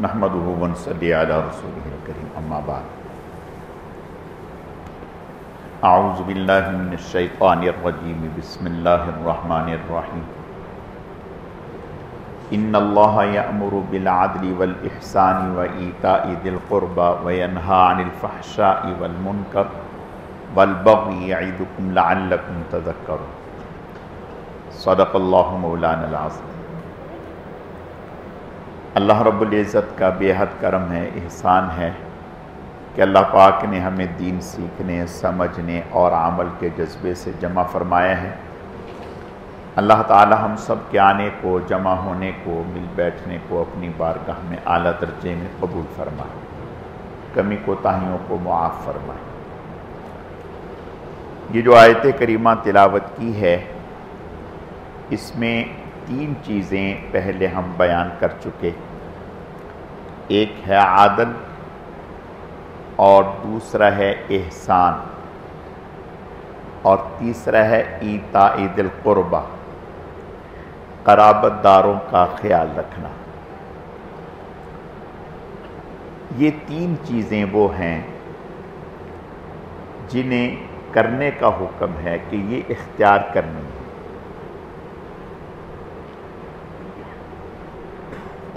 نحمده ونصلي على رسوله الكريم اما بعد اعوذ باللہ من الشیطان الرجیم بسم اللہ الرحمن الرحیم ان اللہ یأمر بالعدل والاحسان وایتاء ذی القربى وینہی عن الفحشاء والمنکر والبغی یعظکم لعلکم تذکرون صدق اللہ مولانا العظیم۔ اللہ رب العزت کا بے حد کرم ہے، احسان ہے کہ اللہ پاک نے ہمیں دین سیکھنے، سمجھنے اور عمل کے جذبے سے جمع فرمایا ہے۔ اللہ تعالی ہم سب کے آنے کو، جمع ہونے کو، مل بیٹھنے کو اپنی بارگاہ میں اعلیٰ درجے میں قبول فرمائے، کمی کوتاہیوں کو معاف فرمائے۔ یہ جو آیت کریمہ تلاوت کی ہے، اس میں تین چیزیں پہلے ہم بیان کر چکے، ایک ہے عدل اور دوسرا ہے احسان اور تیسرا ہے ایتاء ذی القربی، قرابت داروں کا خیال رکھنا۔ یہ تین چیزیں وہ ہیں جنہیں کرنے کا حکم ہے کہ یہ اختیار کرنی ہے،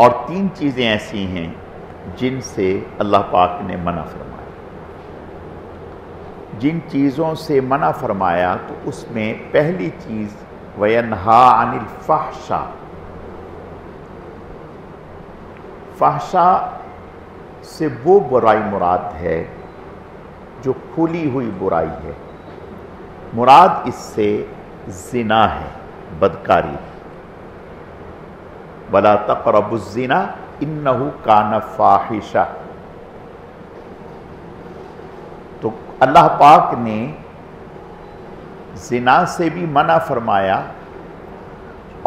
اور تین چیزیں ایسی ہیں جن سے اللہ پاک نے منع فرمایا۔ جن چیزوں سے منع فرمایا تو اس میں پہلی چیز وَيَنْهَا عَنِ الْفَحْشَاءِ، فحشاء سے وہ برائی مراد ہے جو کھلی ہوئی برائی ہے، مراد اس سے زنا ہے، بدکاری۔ وَلَا تَقْرَبُوا الزِّنَا إِنَّهُ كَانَ فَاحِشًا، تو اللہ پاک نے زنا سے بھی منع فرمایا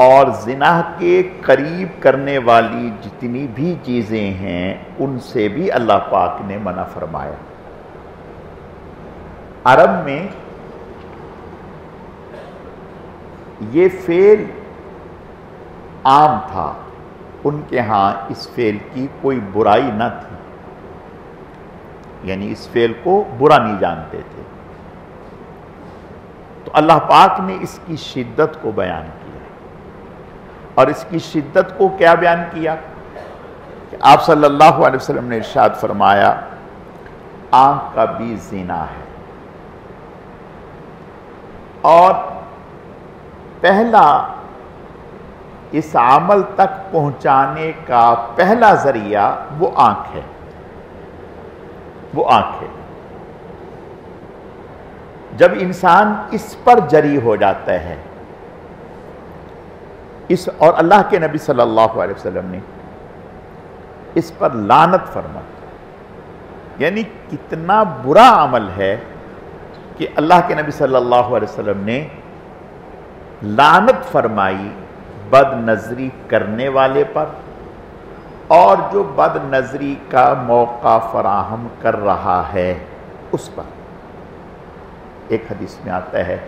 اور زنا کے قریب کرنے والی جتنی بھی چیزیں ہیں ان سے بھی اللہ پاک نے منع فرمایا۔ عرب میں یہ فعل عام تھا، ان کے ہاں اس فعل کی کوئی برائی نہ تھی، یعنی اس فعل کو برا نہیں جانتے تھے۔ تو اللہ پاک نے اس کی شدت کو بیان کیا، اور اس کی شدت کو کیا بیان کیا کہ آپ صلی اللہ علیہ وسلم نے ارشاد فرمایا آنکھ کا بھی زنا ہے، اور پہلا اس عمل تک پہنچانے کا پہلا ذریعہ وہ آنکھ ہے، وہ آنکھ ہے۔ جب انسان اس پر جری ہو جاتا ہے، اور اللہ کے نبی صلی اللہ علیہ وسلم نے اس پر لعنت فرمائی، یعنی کتنا برا عمل ہے کہ اللہ کے نبی صلی اللہ علیہ وسلم نے لعنت فرمائی بد نظری کرنے والے پر اور جو بد نظری کا موقع فراہم کر رہا ہے اس پر۔ ایک حدیث میں آتا ہے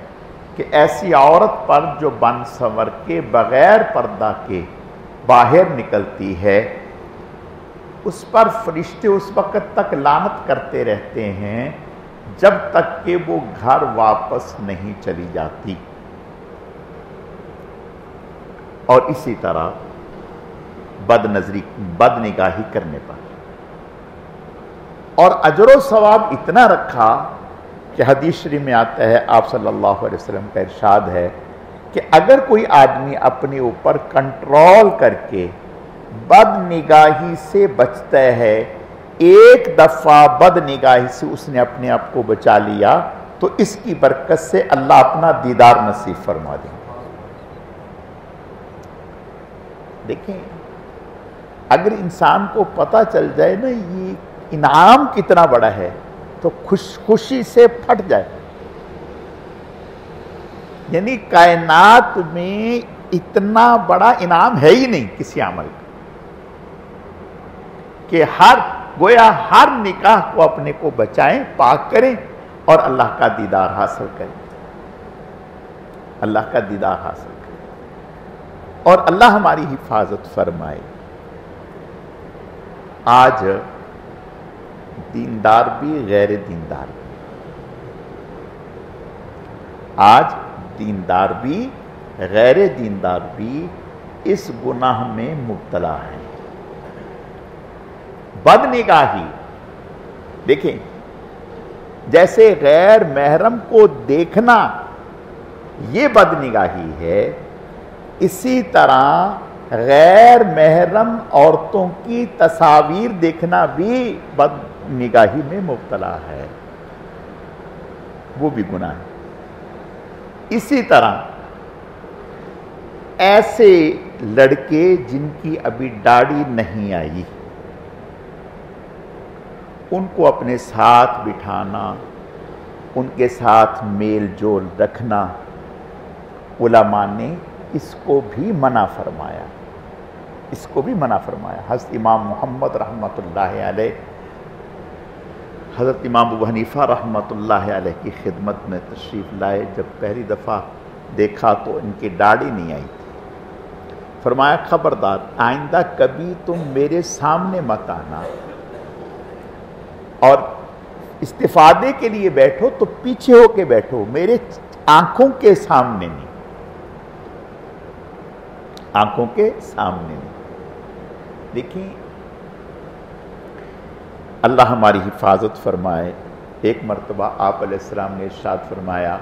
کہ ایسی عورت پر جو بن سنور کے بغیر پردہ کے باہر نکلتی ہے، اس پر فرشتے اس وقت تک لعنت کرتے رہتے ہیں جب تک کہ وہ گھر واپس نہیں چلی جاتی۔ اور اسی طرح بد نگاہی کرنے پر، اور اجر و ثواب اتنا رکھا کہ حدیث شریف میں آتا ہے، آپ صلی اللہ علیہ وسلم کا ارشاد ہے کہ اگر کوئی آدمی اپنے اوپر کنٹرول کر کے بد نگاہی سے بچتا ہے، ایک دفعہ بد نگاہی سے اس نے اپنے آپ کو بچا لیا تو اس کی برکت سے اللہ اپنا دیدار نصیب فرما دیں۔ دیکھیں، اگر انسان کو پتہ چل جائے نا یہ انعام کتنا بڑا ہے تو خوشی سے پھٹ جائے، یعنی کائنات میں اتنا بڑا انعام ہے ہی نہیں کسی عمل کا کہ گویا ہر نکاح کو اپنے کو بچائیں، پاک کریں اور اللہ کا دیدار حاصل کریں، اللہ کا دیدار حاصل کریں، اور اللہ ہماری حفاظت فرمائے۔ آج دیندار بھی غیر دیندار بھی، آج دیندار بھی غیر دیندار بھی اس گناہ میں مبتلا ہے۔ بد نگاہی، دیکھیں جیسے غیر محرم کو دیکھنا یہ بد نگاہی ہے، اسی طرح غیر محرم عورتوں کی تصاویر دیکھنا بھی بد نگاہی میں مبتلا ہے، وہ بھی گناہ ہے۔ اسی طرح ایسے لڑکے جن کی ابھی داڑھی نہیں آئی، ان کو اپنے ساتھ بٹھانا، ان کے ساتھ میل جول رکھنا، علماء نے اس کو بھی منع فرمایا، اس کو بھی منع فرمایا۔ حضرت امام محمد رحمۃ اللہ علیہ، حضرت امام ابو حنیفہ رحمۃ اللہ علیہ کی خدمت میں تشریف لائے، جب پہلی دفعہ دیکھا تو ان کی داڑھی نہیں آئی تھی۔ فرمایا خبردار آئندہ کبھی تم میرے سامنے مت آنا، اور استفادے کے لیے بیٹھو تو پیچھے ہو کے بیٹھو، میرے آنکھوں کے سامنے نہیں، آنکھوں کے سامنے نہیں۔ دیکھیں اللہ ہماری حفاظت فرمائے۔ ایک مرتبہ آپ علیہ السلام نے ارشاد فرمایا،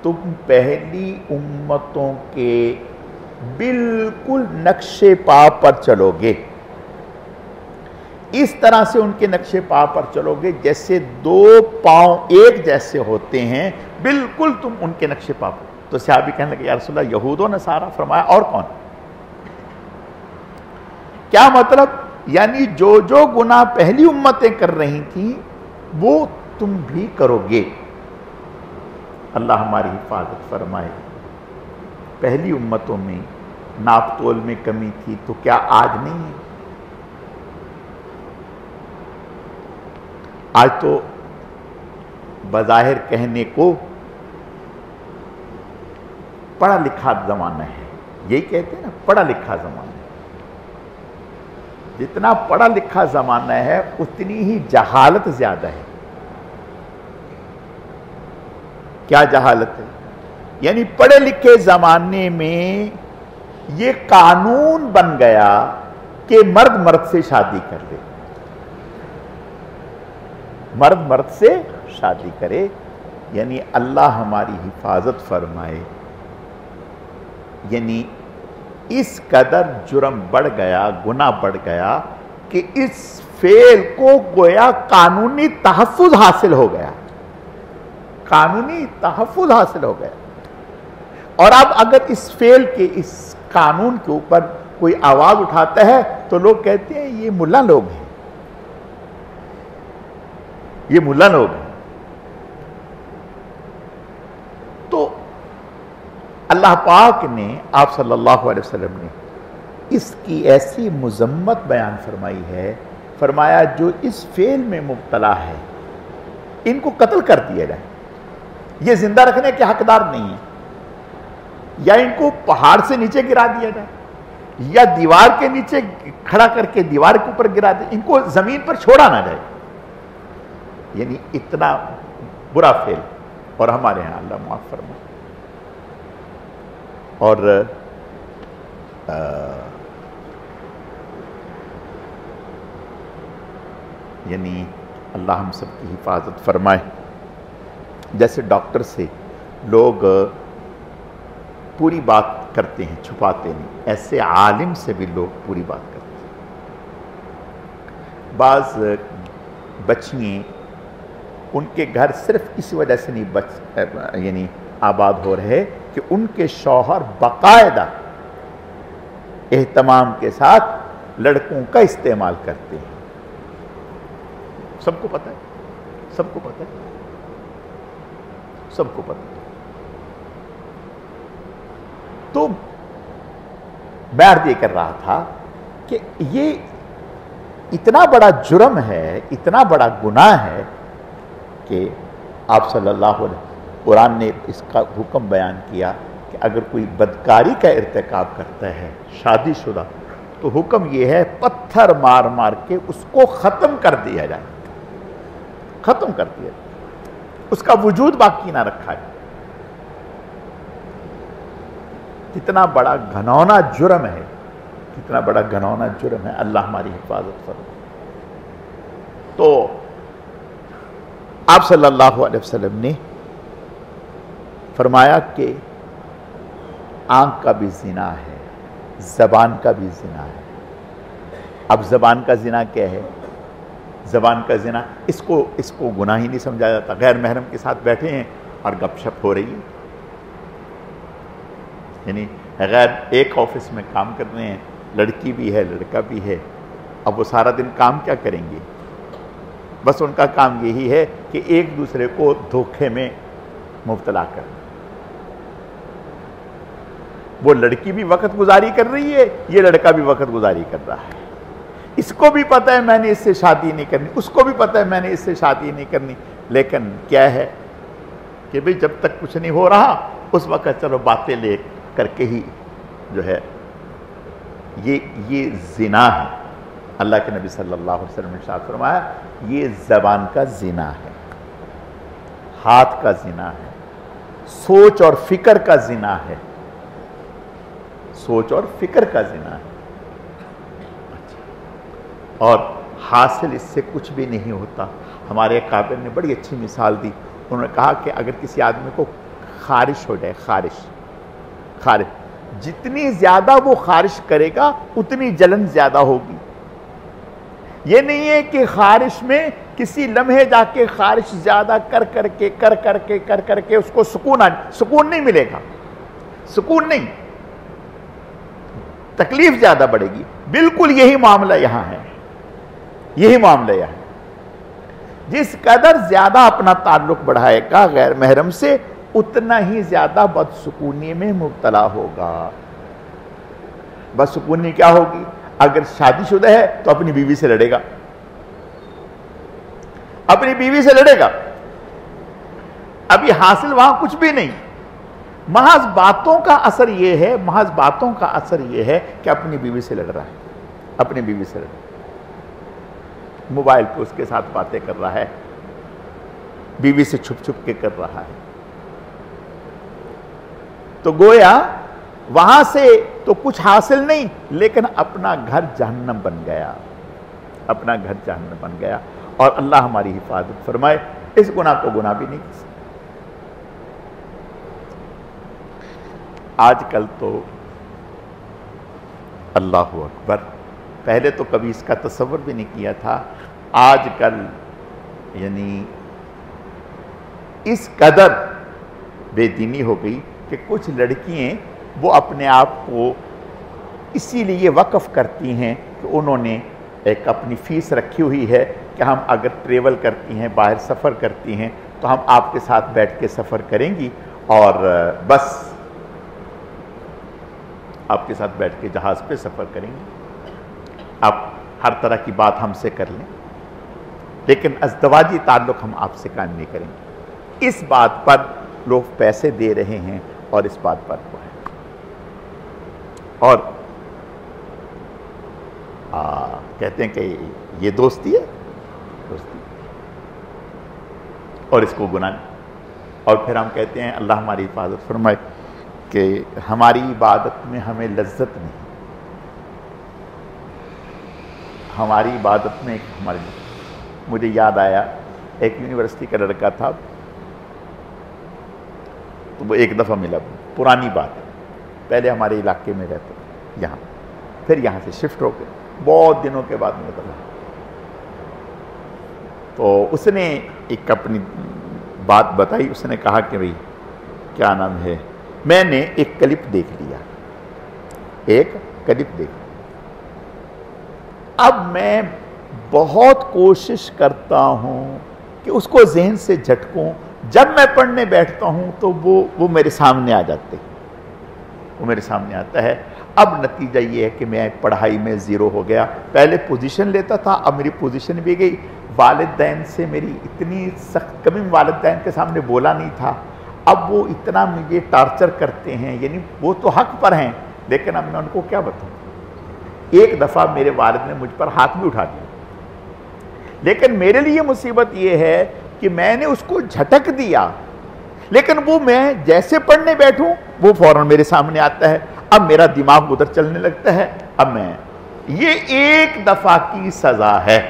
تم پہلی امتوں کے بالکل نقش پا پر چلو گے، اس طرح سے ان کے نقش پا پر چلو گے جیسے دو پاؤں ایک جیسے ہوتے ہیں، بالکل تم ان کے نقش پا پر۔ تو صحابی کہنے لگے یا رسول اللہ یہود و نصارہ؟ فرمایا اور کون؟ کیا مطلب؟ یعنی جو گناہ پہلی امتیں کر رہی تھیں وہ تم بھی کرو گے۔ اللہ ہماری حفاظت فرمائے۔ پہلی امتوں میں ناپ تول میں کمی تھی تو کیا آج نہیں ہے؟ آج تو بظاہر کہنے کو پڑھا لکھا زمانہ ہے، یہی کہتے ہیں نا پڑھا لکھا زمانہ ہے۔ جتنا پڑھا لکھا زمانہ ہے اتنی ہی جہالت زیادہ ہے۔ کیا جہالت ہے؟ یعنی پڑھے لکھے زمانے میں یہ قانون بن گیا کہ مرد مرد سے شادی کر لے، مرد مرد سے شادی کرے۔ یعنی اللہ ہماری حفاظت فرمائے، یعنی اس قدر جرم بڑھ گیا، گناہ بڑھ گیا کہ اس فعل کو گویا قانونی تحفظ حاصل ہو گیا، قانونی تحفظ حاصل ہو گیا۔ اور اب اگر اس فعل کے، اس قانون کے اوپر کوئی آواز اٹھاتا ہے تو لوگ کہتے ہیں یہ ملا لوگ ہیں، یہ ملا لوگ ہیں۔ تو اللہ پاک نے، آپ صلی اللہ علیہ وسلم نے اس کی ایسی مذمت بیان فرمائی ہے، فرمایا جو اس فعل میں مبتلا ہے ان کو قتل کر دیا جائے، یہ زندہ رکھنے کے حقدار نہیں ہیں، یا ان کو پہاڑ سے نیچے گرا دیا جائے، یا دیوار کے نیچے کھڑا کر کے دیوار کے اوپر گرا دیا، ان کو زمین پر چھوڑا نہ جائے۔ یعنی اتنا برا فعل، اور ہمارے ہاں اللہ معاف فرمائے۔ اور یعنی اللہ ہم سب کی حفاظت فرمائے۔ جیسے ڈاکٹر سے لوگ پوری بات کرتے ہیں، چھپاتے نہیں، ایسے عالم سے بھی لوگ پوری بات کرتے ہیں۔ بعض بچیاں ان کے گھر صرف اس وجہ سے نہیں یعنی آباد ہو رہے کہ ان کے شوہر باقاعدہ اہتمام کے ساتھ لڑکوں کا استعمال کرتے ہیں۔ سب کو پتہ ہے، سب کو پتہ ہے، سب کو پتہ ہے۔ تو میں عرض یہ کر رہا تھا کہ یہ اتنا بڑا جرم ہے، اتنا بڑا گناہ ہے کہ آپ صلی اللہ علیہ وسلم، قرآن نے اس کا حکم بیان کیا کہ اگر کوئی بدکاری کا ارتکاب کرتا ہے شادی شدہ تو حکم یہ ہے پتھر مار مار کے اس کو ختم کر دیا جائے، ختم کر دیا جائے، اس کا وجود باقی نہ رکھا جائے۔ کتنا بڑا گھنونا جرم ہے، کتنا بڑا گھنونا جرم ہے، اللہ ہماری حفاظت فرمائے۔ تو آپ صلی اللہ علیہ وسلم نے فرمایا کہ آنکھ کا بھی زنا ہے، زبان کا بھی زنا ہے۔ اب زبان کا زنا کیا ہے؟ زبان کا زنا اس کو گناہ ہی نہیں سمجھا جاتا۔ غیر محرم کے ساتھ بیٹھے ہیں اور گپ شپ ہو رہی ہے، یعنی غیر ایک آفس میں کام کر رہے ہیں، لڑکی بھی ہے لڑکا بھی ہے، اب وہ سارا دن کام کیا کریں گے؟ بس ان کا کام یہی ہے کہ ایک دوسرے کو دھوکے میں مبتلا کرنا۔ وہ لڑکی بھی وقت گزاری کر رہی ہے، یہ لڑکا بھی وقت گزاری کر رہا ہے، اس کو بھی پتہ ہے میں نے اس سے شادی نہیں کرنی، اس کو بھی پتہ ہے میں نے اس سے شادی نہیں کرنی، لیکن کیا ہے کہ بھئی جب تک کچھ نہیں ہو رہا اس وقت چلو باتیں لے کر کے ہی جو ہے یہ زنا ہے۔ اللہ کے نبی صلی اللہ علیہ وسلم نے ارشاد فرمایا یہ زبان کا زنا ہے، ہاتھ کا زنا ہے، سوچ اور فکر کا زنا ہے، سوچ اور فکر کا زنا ہے، اور حاصل اس سے کچھ بھی نہیں ہوتا۔ ہمارے قابل نے بڑی اچھی مثال دی، انہوں نے کہا کہ اگر کسی آدمی کو خارش ہو جائے، خارش جتنی زیادہ وہ خارش کرے گا اتنی جلن زیادہ ہوگی۔ یہ نہیں ہے کہ خارش میں کسی لمحے جا کے خارش زیادہ کر کے اس کو سکون نہیں ملے گا، سکون نہیں، تکلیف زیادہ بڑھے گی۔ بالکل یہی معاملہ یہاں ہے، یہی معاملہ یہاں ہے۔ جس قدر زیادہ اپنا تعلق بڑھائے گا غیر محرم سے اتنا ہی زیادہ بدسکونی میں مبتلا ہوگا۔ بدسکونی کیا ہوگی؟ اگر شادی شدہ ہے تو اپنی بیوی سے لڑے گا، اپنی بیوی سے لڑے گا، ابھی حاصل وہاں کچھ بھی نہیں، محض باتوں کا اثر یہ ہے، محض باتوں کا اثر یہ ہے کہ اپنی بیوی سے لڑ رہا ہے، اپنی بیوی سے لڑ رہا ہے، موبائل پہ اس کے ساتھ باتیں کر رہا ہے، بیوی سے چھپ چھپ کے کر رہا ہے، تو گویا وہاں سے تو کچھ حاصل نہیں، لیکن اپنا گھر جہنم بن گیا، اپنا گھر جہنم بن گیا۔ اور اللہ ہماری حفاظت فرمائے، اس گناہ کو گناہ بھی نہیں کر سکتے۔ آج کل تو اللہ اکبر، پہلے تو کبھی اس کا تصور بھی نہیں کیا تھا، آج کل یعنی اس قدر بے دینی ہو گئی کہ کچھ لڑکیاں وہ اپنے آپ کو اسی لیے وقف کرتی ہیں کہ انہوں نے ایک اپنی فیس رکھی ہوئی ہے کہ ہم اگر ٹریول کرتی ہیں، باہر سفر کرتی ہیں تو ہم آپ کے ساتھ بیٹھ کے سفر کریں گی اور بس آپ کے ساتھ بیٹھ کے جہاز پہ سفر کریں گے، آپ ہر طرح کی بات ہم سے کر لیں، لیکن ازدواجی تعلق ہم آپ سے قائم نہیں کریں گے۔ اس بات پر لوگ پیسے دے رہے ہیں اور اس بات پر وہ ہے، اور کہتے ہیں کہ یہ دوستی ہے، دوستی، اور اس کو گناہ نہیں۔ اور پھر ہم کہتے ہیں اللہ ہماری حفاظت فرمائے کہ ہماری عبادت میں ہمیں لذت نہیں، ہماری عبادت میں مجھے یاد آیا ایک یونیورسٹی کا لڑکا تھا، تو وہ ایک دفعہ ملا، پرانی بات ہے، پہلے ہمارے علاقے میں رہتا تھا یہاں، پھر یہاں سے شفٹ ہو کے بہت دنوں کے بعد ملا، تو اس نے ایک اپنی بات بتائی، اس نے کہا کہ بھئی کیا نام ہے، میں نے ایک کلپ دیکھ لیا، ایک کلپ دیکھ، اب میں بہت کوشش کرتا ہوں کہ اس کو ذہن سے جھٹکوں، جب میں پڑھنے بیٹھتا ہوں تو وہ میرے سامنے آ جاتے، وہ میرے سامنے آتا ہے۔ اب نتیجہ یہ ہے کہ میں پڑھائی میں زیرو ہو گیا، پہلے پوزیشن لیتا تھا، اب میری پوزیشن بھی گئی، والدین سے میری اتنی سخت، کبھی والدین کے سامنے بولا نہیں تھا، اب وہ اتنا مجھے ٹارچر کرتے ہیں، یعنی وہ تو حق پر ہیں لیکن اب میں ان کو کیا بتاؤں، ایک دفعہ میرے والد نے مجھ پر ہاتھ بھی اٹھا دیا، لیکن میرے لیے مصیبت یہ ہے کہ میں نے اس کو جھٹک دیا، لیکن وہ میں جیسے پڑھنے بیٹھوں وہ فوراً میرے سامنے آتا ہے، اب میرا دماغ ادھر چلنے لگتا ہے، اب میں یہ ایک دفعہ کی سزا ہے۔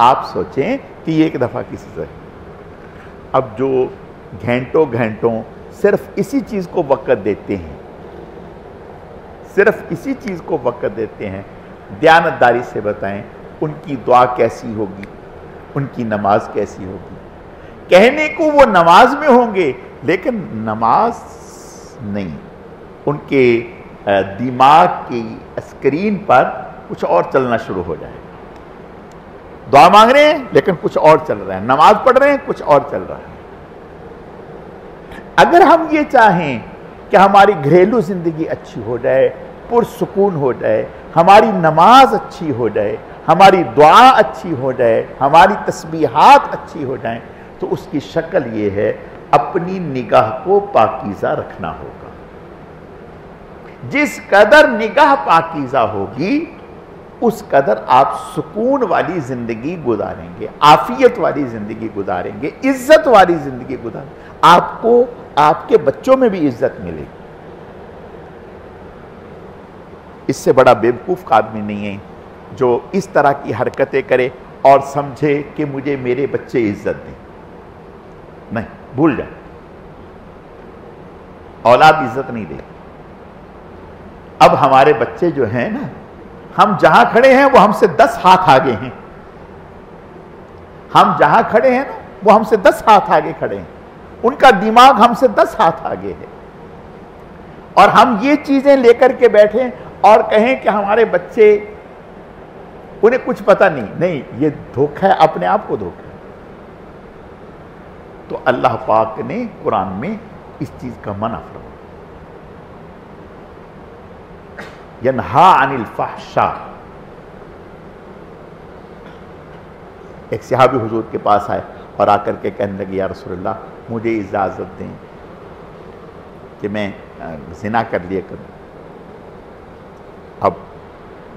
آپ سوچیں کہ یہ ایک دفعہ کی سزا ہے۔ اب جو گھنٹوں گھنٹوں صرف اسی چیز کو وقت دیتے ہیں، صرف اسی چیز کو وقت دیتے ہیں، دیانتداری سے بتائیں ان کی دعا کیسی ہوگی، ان کی نماز کیسی ہوگی؟ کہنے کو وہ نماز میں ہوں گے لیکن نماز نہیں، ان کے دماغ کی اسکرین پر کچھ اور چلنا شروع ہو جائے۔ دعا مانگ رہے ہیں لیکن کچھ اور چل رہا ہے، نماز پڑھ رہے ہیں کچھ اور چل رہا ہے۔ اگر ہم یہ چاہیں کہ ہماری گھریلو زندگی اچھی ہو جائے، پرسکون ہو جائے، ہماری نماز اچھی ہو جائے، ہماری دعا اچھی ہو جائے، ہماری تسبیحات اچھی ہو جائیں، تو اس کی شکل یہ ہے اپنی نگاہ کو پاکیزہ رکھنا ہوگا۔ جس قدر نگاہ پاکیزہ ہوگی اس قدر آپ سکون والی زندگی گزاریں گے، عافیت والی زندگی گزاریں گے، عزت والی زندگی گزاریں گے، آپ کو آپ کے بچوں میں بھی عزت ملے گی۔ اس سے بڑا بیوقوف آدمی نہیں ہے جو اس طرح کی حرکتیں کرے اور سمجھے کہ مجھے میرے بچے عزت دیں۔ نہیں، بھول جائیں، اولاد عزت نہیں دے۔ اب ہمارے بچے جو ہیں نا، ہم جہاں کھڑے ہیں وہ ہم سے 10 ہاتھ آگے ہیں، ہم جہاں کھڑے ہیں نا وہ ہم سے 10 ہاتھ آگے کھڑے ہیں، ان کا دماغ ہم سے 10 ہاتھ آگے ہے، اور ہم یہ چیزیں لے کر کے بیٹھیں اور کہیں کہ ہمارے بچے انہیں کچھ پتہ نہیں، یہ دھوکہ ہے، اپنے آپ کو دھوکہ ہے۔ تو اللہ پاک نے قرآن میں اس چیز کا منع فرمایا، ینہا عن الفحشاء۔ ایک صحابی حضور کے پاس آئے اور آ کر کے کہنے لگے، یا رسول اللہ مجھے اجازت دیں کہ میں زنا کر لیا کروں۔ اب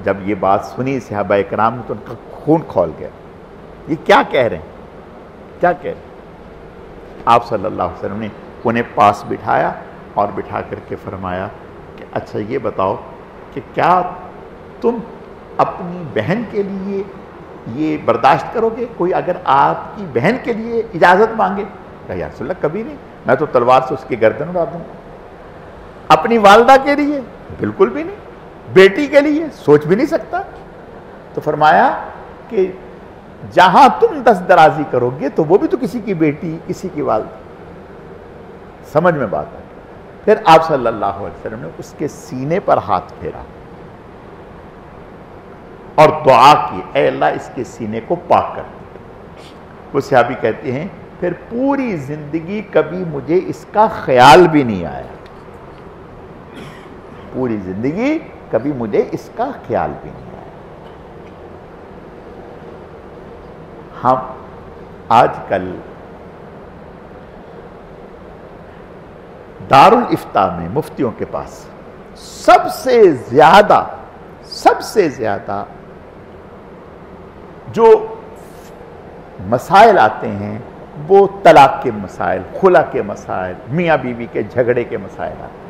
جب یہ بات سنی صحابہ اکرام نے تو ان کا خون کھول گیا، یہ کیا کہہ رہے ہیں، کیا کہہ رہے ہیں؟ آپ صلی اللہ علیہ وسلم نے انہیں پاس بٹھایا اور بٹھا کر کے فرمایا کہ اچھا یہ بتاؤ کہ کیا تم اپنی بہن کے لیے یہ برداشت کرو گے، کوئی اگر آپ کی بہن کے لیے اجازت مانگے؟ کہا یا رسول اللہ کبھی نہیں، میں تو تلوار سے اس کی گردن اڑا دوں گا۔ اپنی والدہ کے لیے؟ بالکل بھی نہیں۔ بیٹی کے لیے؟ سوچ بھی نہیں سکتا۔ تو فرمایا کہ جہاں تم دست درازی کرو گے تو وہ بھی تو کسی کی بیٹی، کسی کی والدہ۔ سمجھ میں بات ہے؟ پھر آپ صلی اللہ علیہ وسلم نے اس کے سینے پر ہاتھ پھیرا اور دعا کی، اے اللہ اس کے سینے کو پاک کر دے۔ وہ صحابی کہتے ہیں پھر پوری زندگی کبھی مجھے اس کا خیال بھی نہیں آیا، پوری زندگی کبھی مجھے اس کا خیال بھی نہیں آیا۔ ہم آج کل دارالافتاء میں مفتیوں کے پاس سب سے زیادہ جو مسائل آتے ہیں وہ طلاق کے مسائل، خلا کے مسائل، میاں بیوی کے جھگڑے کے مسائل آتے ہیں۔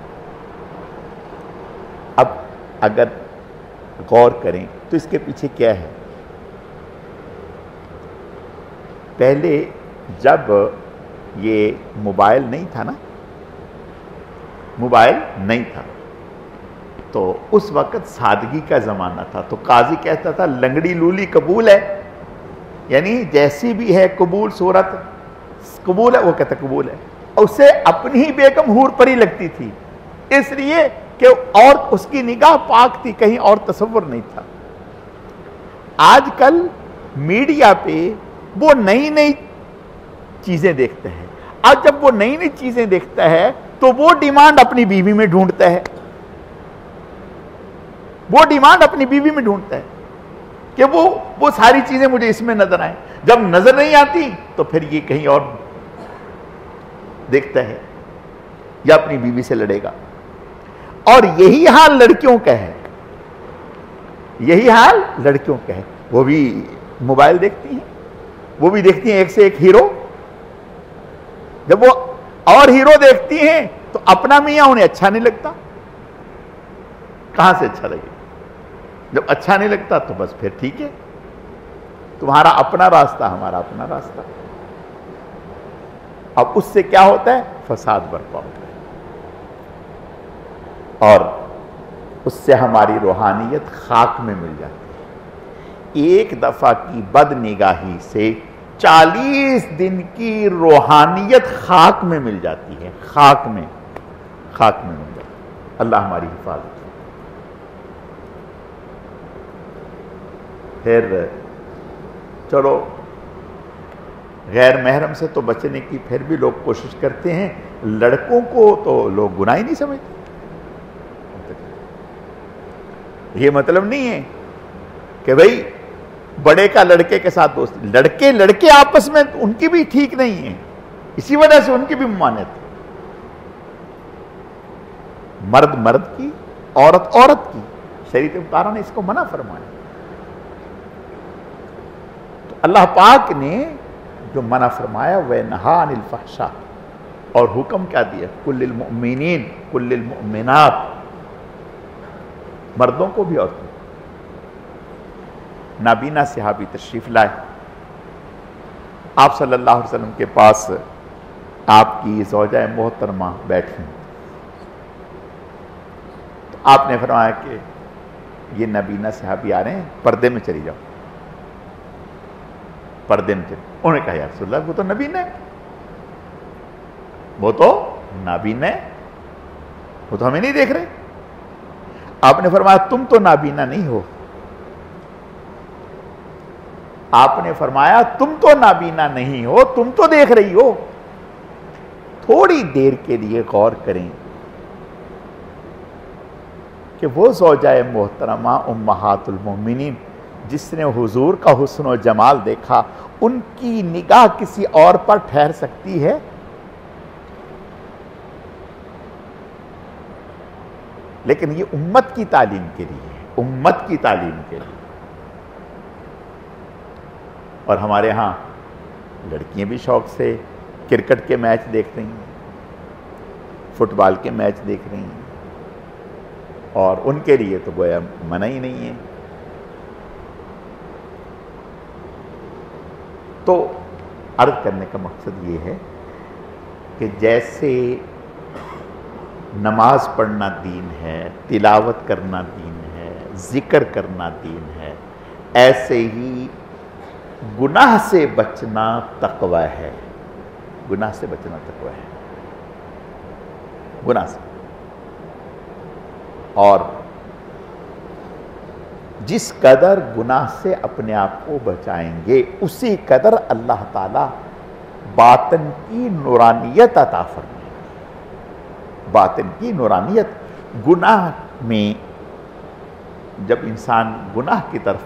اب اگر غور کریں تو اس کے پیچھے کیا ہے؟ پہلے جب یہ موبائل نہیں تھا نا، موبائل نہیں تھا تو اس وقت سادگی کا زمانہ تھا، تو قاضی کہتا تھا لنگڑی لولی قبول ہے، یعنی جیسی بھی ہے قبول، صورت قبول ہے، وہ کہتا قبول ہے، اور اسے اپنی ہی بیگم حور پری لگتی تھی، اس لیے کہ اور اس کی نگاہ پاک تھی، کہیں اور تصور نہیں تھا۔ آج کل میڈیا پہ وہ نئی نئی چیزیں دیکھتا ہے، آج جب وہ نئی نئی چیزیں دیکھتا ہے تو وہ ڈیمانڈ اپنی بیوی میں ڈھونڈتا ہے، وہ ڈیمانڈ اپنی بیوی میں ڈھونڈتا ہے کہ وہ ساری چیزیں مجھے اس میں نظر آئیں۔ جب نظر نہیں آتی تو پھر یہ کہیں اور دیکھتا ہے یا اپنی بیوی سے لڑے گا۔ اور یہی حال لڑکیوں کا ہے، یہی حال لڑکیوں کا ہے، وہ بھی موبائل دیکھتی ہیں، وہ بھی دیکھتی ہیں ایک سے ایک ہیرو. جب وہ اور ہیرو دیکھتی ہیں تو اپنا میاں انہیں اچھا نہیں لگتا. کہاں سے اچھا لگے؟ جب اچھا نہیں لگتا تو بس پھر ٹھیک ہے، تمہارا اپنا راستہ ہمارا اپنا راستہ. اب اس سے کیا ہوتا ہے؟ فساد برپا ہوتا ہے، اور اس سے ہماری روحانیت خاک میں مل جاتی ہے. ایک دفعہ کی بد نگاہی سے 40 دن کی روحانیت خاک میں مل جاتی ہے، خاک میں مل جاتی ہے. اللہ ہماری حفاظت. پھر چلو غیر محرم سے تو بچنے کی پھر بھی لوگ کوشش کرتے ہیں، لڑکوں کو تو لوگ گناہ ہی نہیں سمجھتے. یہ مطلب نہیں ہے کہ بھئی بڑے کا لڑکے کے ساتھ دوستی، لڑکے آپس میں ان کی بھی ٹھیک نہیں ہے، اسی وجہ سے ان کی بھی ممانعت ہے. مرد کی، عورت کی، شریعت مطہرہ نے اس کو منع فرمایا. تو اللہ پاک نے جو منع فرمایا وَيَنْهَا عَنِ الْفَحْشَاءِ، اور حکم کیا دیا؟ کل للمؤمنین کل للمؤمنات، مردوں کو بھی عورتوں کو. نابینا صحابی تشریف لائے، آپ صلی اللہ علیہ وسلم کے پاس آپ کی زوجہ محترمہ بیٹھی، تو آپ نے فرمایا کہ یہ نابینا صحابی آ رہے ہیں، پردے میں چلی جاؤ، پردے میں چلی. انہوں نے کہا یا رسول اللہ وہ تو نابینا ہے، وہ تو نابینا ہے، وہ تو ہمیں نہیں دیکھ رہے. آپ نے فرمایا تم تو نابینا نہیں ہو. آپ نے فرمایا تم تو نابینا نہیں ہو، تم تو دیکھ رہی ہو. تھوڑی دیر کے لیے غور کریں کہ وہ زوجہ محترمہ امہات المومنین جس نے حضور کا حسن و جمال دیکھا، ان کی نگاہ کسی اور پر ٹھہر سکتی ہے؟ لیکن یہ امت کی تعلیم کے لیے ہے، امت کی تعلیم کے لیے. اور ہمارے ہاں لڑکیاں بھی شوق سے کرکٹ کے میچ دیکھ رہی ہیں، فٹ بال کے میچ دیکھ رہی ہیں، اور ان کے لیے تو گویا منع ہی نہیں ہے. تو عرض کرنے کا مقصد یہ ہے کہ جیسے نماز پڑھنا دین ہے، تلاوت کرنا دین ہے، ذکر کرنا دین ہے، ایسے ہی گناہ سے بچنا تقوی ہے. گناہ سے بچنا تقوی ہے، گناہ سے. اور جس قدر گناہ سے اپنے آپ کو بچائیں گے اسی قدر اللہ تعالی باطن کی نورانیت عطا فرمائے. باطن کی نورانیت. گناہ میں جب انسان گناہ کی طرف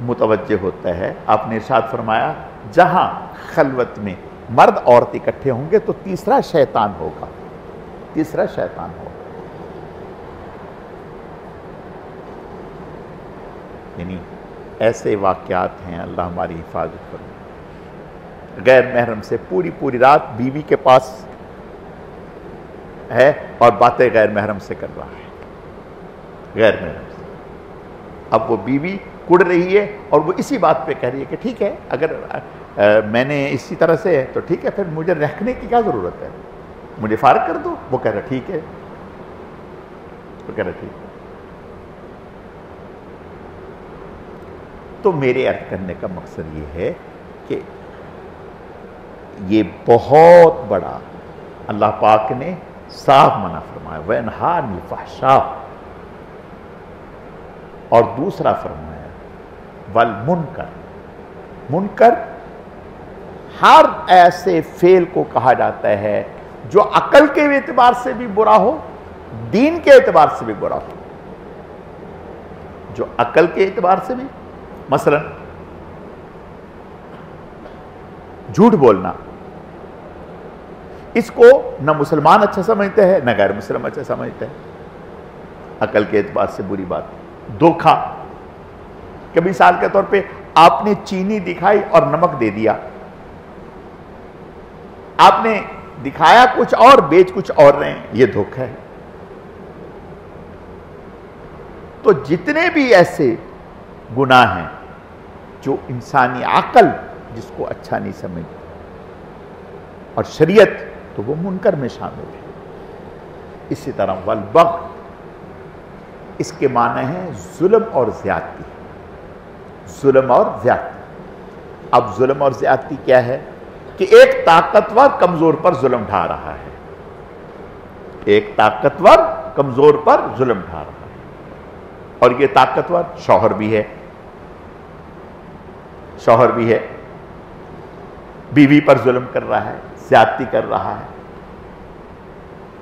متوجہ ہوتا ہے، آپ نے ارشاد فرمایا جہاں خلوت میں مرد عورت اکٹھے ہوں گے تو تیسرا شیطان ہوگا، تیسرا شیطان ہوگا. یعنی ایسے واقعات ہیں، اللہ ہماری حفاظت فرمائے. غیر محرم سے پوری رات بیوی کے پاس ہے اور باتیں غیر محرم سے کر رہا ہے، غیر محرم سے. اب وہ بیوی کڑ رہی ہے اور وہ اسی بات پہ کہہ رہی ہے کہ ٹھیک ہے اگر میں نے اسی طرح سے ہے تو ٹھیک ہے، پھر مجھے رکھنے کی کیا ضرورت ہے، مجھے فارغ کر دو. وہ کہہ رہا ٹھیک ہے، وہ کہہ رہا ٹھیک ہے. تو میرے عرض کرنے کا مقصد یہ ہے کہ یہ بہت بڑا اللہ پاک نے صاف منع فرمایا وَيَنْهَا عَنِ الْفَحْشَاءِ، اور دوسرا فرمایا وَالْمُنْكَرِ. منکر ہر ایسے فعل کو کہا جاتا ہے جو عقل کے اعتبار سے بھی برا ہو، دین کے اعتبار سے بھی برا ہو. جو عقل کے اعتبار سے بھی، مثلا جھوٹ بولنا، اس کو نہ مسلمان اچھا سمجھتے ہیں نہ غیر مسلم اچھا سمجھتے ہیں، عقل کے اعتبار سے بری بات. دھوکہ، کہ مثال کے طور پہ آپ نے چینی دکھائی اور نمک دے دیا، آپ نے دکھایا کچھ اور بیچ کچھ اور رہے ہیں، یہ دھوکہ ہے۔ تو جتنے بھی ایسے گناہ ہیں جو انسانی عقل جس کو اچھا نہیں سمجھتی اور شریعت تو وہ منکر میں شامل ہے۔ اسی طرح والبغی، اس کے معنی ہیں ظلم اور زیادتی، ظلم اور زیادتی۔ اب ظلم اور زیادتی کیا ہے کہ ایک طاقتور کمزور پر ظلم ڈھا رہا ہے، ایک طاقتور کمزور پر ظلم ڈھا رہا ہے، اور یہ طاقتور شوہر بھی ہے، شوہر بھی ہے، بیوی پر ظلم کر رہا ہے، زیادتی کر رہا ہے۔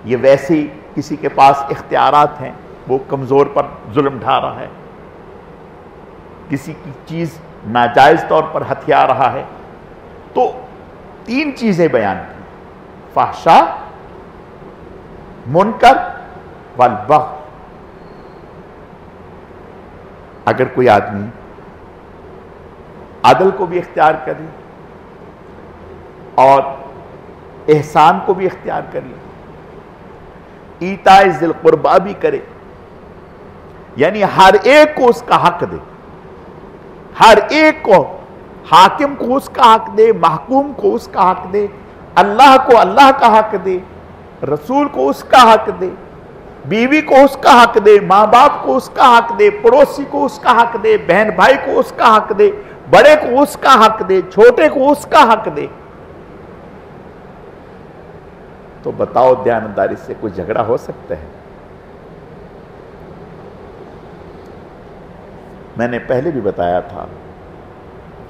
یہ ویسے ہی کسی کے پاس اختیارات ہیں، وہ کمزور پر ظلم ڈھا رہا ہے، کسی کی چیز ناجائز طور پر ہتھیا رہا ہے۔ تو تین چیزیں بیان کی، فحشا، منکر، والبغی۔ اگر کوئی آدمی عدل کو بھی اختیار کرے اور احسان کو بھی اختیار کرے، ایتاء ذی القربیٰ بھی کرے، یعنی ہر ایک کو اس کا حق دے، ہر ایک کو، حاکم کو اس کا حق دے، محکوم کو اس کا حق دے، اللہ کو اللہ کا حق دے، رسول کو اس کا حق دے، بیوی کو اس کا حق دے، ماں باپ کو اس کا حق دے، پڑوسی کو اس کا حق دے، بہن بھائی کو اس کا حق دے، بڑے کو اس کا حق دے، چھوٹے کو اس کا حق دے۔ تو بتاؤ دیانتداری سے کوئی جھگڑا ہو سکتا ہے؟ میں نے پہلے بھی بتایا تھا،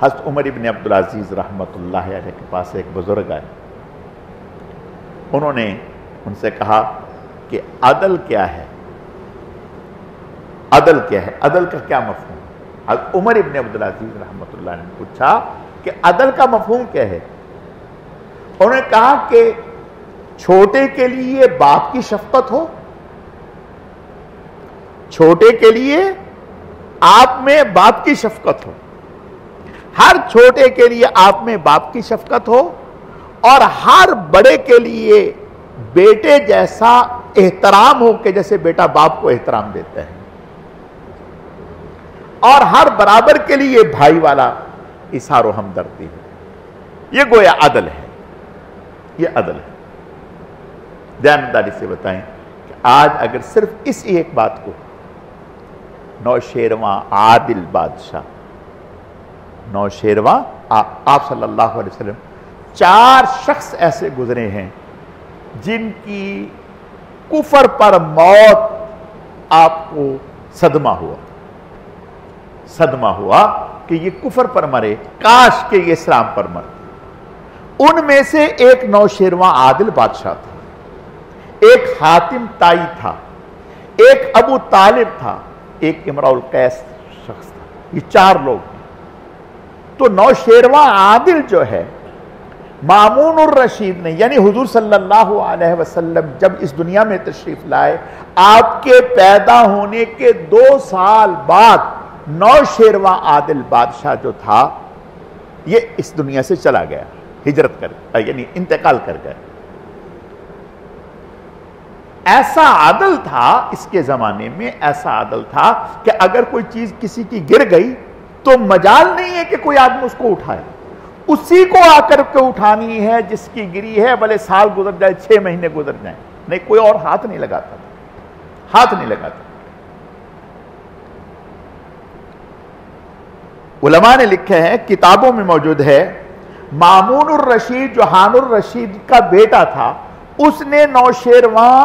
حضرت عمر ابن عبدالعزیز رحمۃ اللہ علیہ کے پاس ایک بزرگ آئے، انہوں نے ان سے کہا کہ عدل کیا ہے، عدل کیا ہے، عدل کا کیا مفہوم؟ حضرت عمر ابن عبدالعزیز رحمۃ اللہ نے پوچھا کہ عدل کا مفہوم کیا ہے؟ انہوں نے کہا کہ چھوٹے کے لیے باپ کی شفقت ہو، چھوٹے کے لیے آپ میں باپ کی شفقت ہو، ہر چھوٹے کے لیے آپ میں باپ کی شفقت ہو، اور ہر بڑے کے لیے بیٹے جیسا احترام ہو کہ جیسے بیٹا باپ کو احترام دیتا ہے، اور ہر برابر کے لیے بھائی والا اظہار و ہمدردی ہے۔ یہ گویا عدل ہے، یہ عدل ہے۔ دیانتداری سے بتائیں کہ آج اگر صرف اس ایک بات کو، نوشیرواں عادل بادشاہ، نوشیرواں آپ صلی اللہ علیہ وسلم، 4 شخص ایسے گزرے ہیں جن کی کفر پر موت آپ کو صدمہ ہوا، صدمہ ہوا کہ یہ کفر پر مرے، کاش کہ یہ اسلام پر مرے۔ ان میں سے ایک نوشیرواں عادل بادشاہ تھا، ایک حاتم تائی تھا، ایک ابو طالب تھا، ایک امراء القیس شخص تھا۔ یہ 4 لوگ ہیں۔ تو نوشیرواں عادل جو ہے، مامون الرشید نے، یعنی حضور صلی اللہ علیہ وسلم جب اس دنیا میں تشریف لائے، آپ کے پیدا ہونے کے 2 سال بعد نوشیرواں عادل بادشاہ جو تھا یہ اس دنیا سے چلا گیا، ہجرت کر، یعنی انتقال کر گیا۔ ایسا عدل تھا اس کے زمانے میں، ایسا عدل تھا کہ اگر کوئی چیز کسی کی گر گئی تو مجال نہیں ہے کہ کوئی آدمی اس کو اٹھائے، اسی کو آ کر کے اٹھانی ہے جس کی گری ہے، بھلے سال گزر جائے، 6 مہینے گزر جائیں، نہیں کوئی اور ہاتھ نہیں لگاتا تھا، ہاتھ نہیں لگاتا۔ علماء نے لکھے ہیں، کتابوں میں موجود ہے، مامون الرشید جو ہارون الرشید کا بیٹا تھا، اس نے نوشیرواں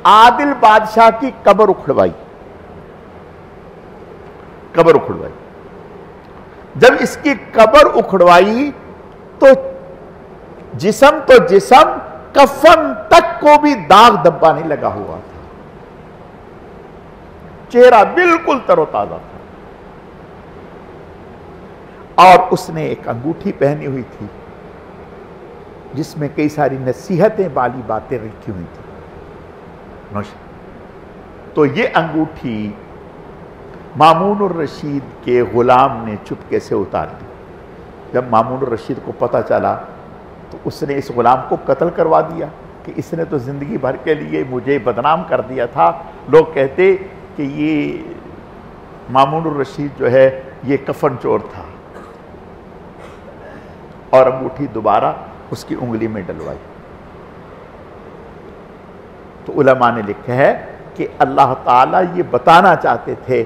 عادل بادشاہ کی قبر اکھڑوائی، قبر اکھڑوائی۔ جب اس کی قبر اکھڑوائی تو جسم تو جسم، کفن تک کو بھی داغ دبا نہیں لگا ہوا تھا، چہرہ بالکل تر و تازہ تھا، اور اس نے ایک انگوٹھی پہنی ہوئی تھی جس میں کئی ساری نصیحتیں والی باتیں لکھی ہوئی تھی۔ تو یہ انگوٹھی مامون الرشید کے غلام نے چپکے سے اتار دی. جب مامون الرشید کو پتہ چلا تو اس نے اس غلام کو قتل کروا دیا کہ اس نے تو زندگی بھر کے لیے مجھے بدنام کر دیا تھا. لوگ کہتے کہ یہ مامون الرشید جو ہے یہ کفن چور تھا، اور انگوٹھی دوبارہ اس کی انگلی میں ڈلوائی. تو علماء نے لکھا ہے کہ اللہ تعالیٰ یہ بتانا چاہتے تھے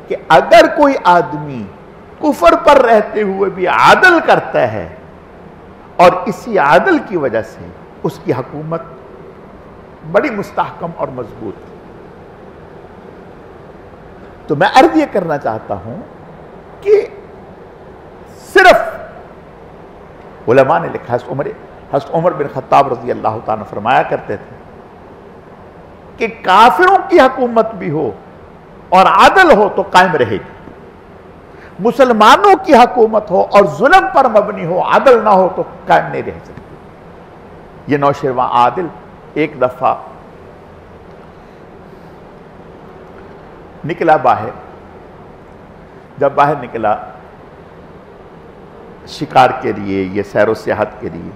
کہ اگر کوئی آدمی کفر پر رہتے ہوئے بھی عدل کرتا ہے اور اسی عدل کی وجہ سے اس کی حکومت بڑی مستحکم اور مضبوط ہے. تو میں عرض یہ کرنا چاہتا ہوں کہ صرف علماء نے لکھا ہے، حضرت عمر بن خطاب رضی اللہ تعالیٰ فرمایا کرتے تھے کہ کافروں کی حکومت بھی ہو اور عدل ہو تو قائم رہے گی، مسلمانوں کی حکومت ہو اور ظلم پر مبنی ہو، عدل نہ ہو تو قائم نہیں رہ سکتی. یہ نوشیروان عادل ایک دفعہ نکلا باہر. جب باہر نکلا شکار کے لیے، یہ سیر و سیاحت کے لیے،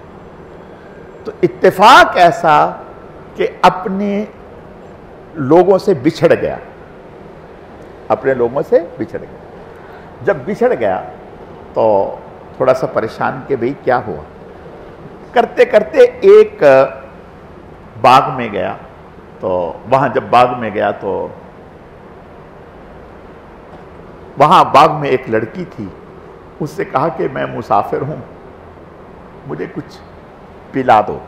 تو اتفاق ایسا کہ اپنے لوگوں سے بچھڑ گیا، اپنے لوگوں سے بچھڑ گیا. جب بچھڑ گیا تو تھوڑا سا پریشان کہ بھئی کیا ہوا. کرتے کرتے ایک باغ میں گیا. تو وہاں جب باغ میں گیا تو وہاں باغ میں ایک لڑکی تھی. اس سے کہا کہ میں مسافر ہوں، مجھے کچھ پلا دو.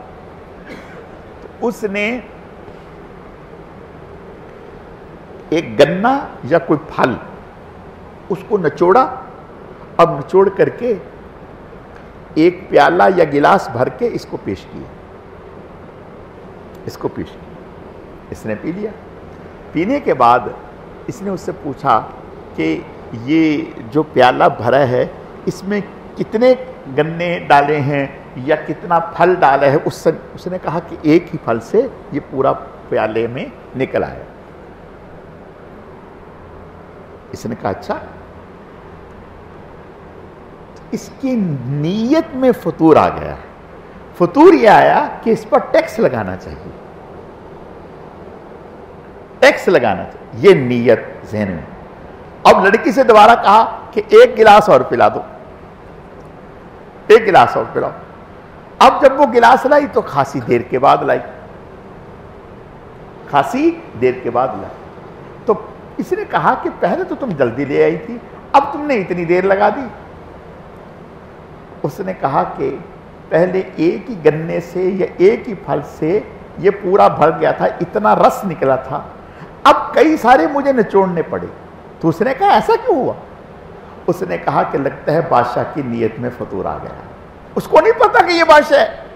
تو اس نے ایک گنا یا کوئی پھل اس کو نچوڑا، اب نچوڑ کر کے ایک پیالہ یا گلاس بھر کے اس کو پیش کیا. اس کو پیش کیا، اس نے پی لیا. پینے کے بعد اس نے اس سے پوچھا کہ یہ جو پیالہ بھرا ہے اس میں کتنے گنے ڈالے ہیں یا کتنا پھل ڈالا ہے. اس نے کہا کہ ایک ہی پھل سے یہ پورا پیالے میں نکل آیا. اس نے کہا اچھا. اس کی نیت میں فطور آ گیا. فطور یہ آیا کہ اس پر ٹیکس لگانا چاہیے، ٹیکس لگانا چاہیے. یہ نیت ذہن میں. اب لڑکی سے دوبارہ کہا کہ ایک گلاس اور پلا دو، ایک گلاس اور پلاؤ. اب جب وہ گلاس لائی تو خاصی دیر کے بعد لائی، خاصی دیر کے بعد لائی. تو اس نے کہا کہ پہلے تو تم جلدی لے آئی تھی، اب تم نے اتنی دیر لگا دی. اس نے کہا کہ پہلے ایک ہی گنے سے یا ایک ہی پھل سے یہ پورا بھر گیا تھا، اتنا رس نکلا تھا، اب کئی سارے مجھے نچوڑنے پڑے. تو اس نے کہا ایسا کیوں ہوا؟ اس نے کہا کہ لگتا ہے بادشاہ کی نیت میں فطور آ گیا. اس کو نہیں پتا کہ یہ بادشاہ ہے.